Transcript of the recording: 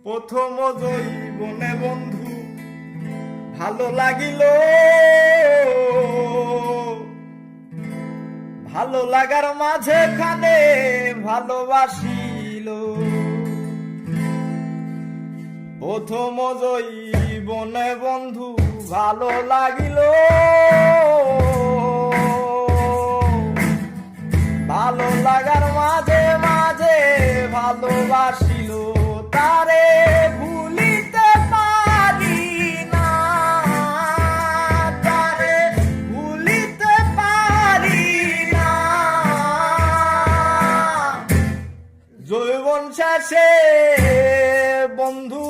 প্রথম জৈবনে বন্ধু ভালো লাগিল, ভালো লাগার মাঝে খানে ভালোবাসিল। প্রথম জৈবনে বন্ধু ভালো লাগিল, ভালো লাগার মাঝে মাঝে ভালোবাসিল। তারে ভুলিতে পারি না, তারে ভুলিতে পারি না। যৌবন শেষে বন্ধু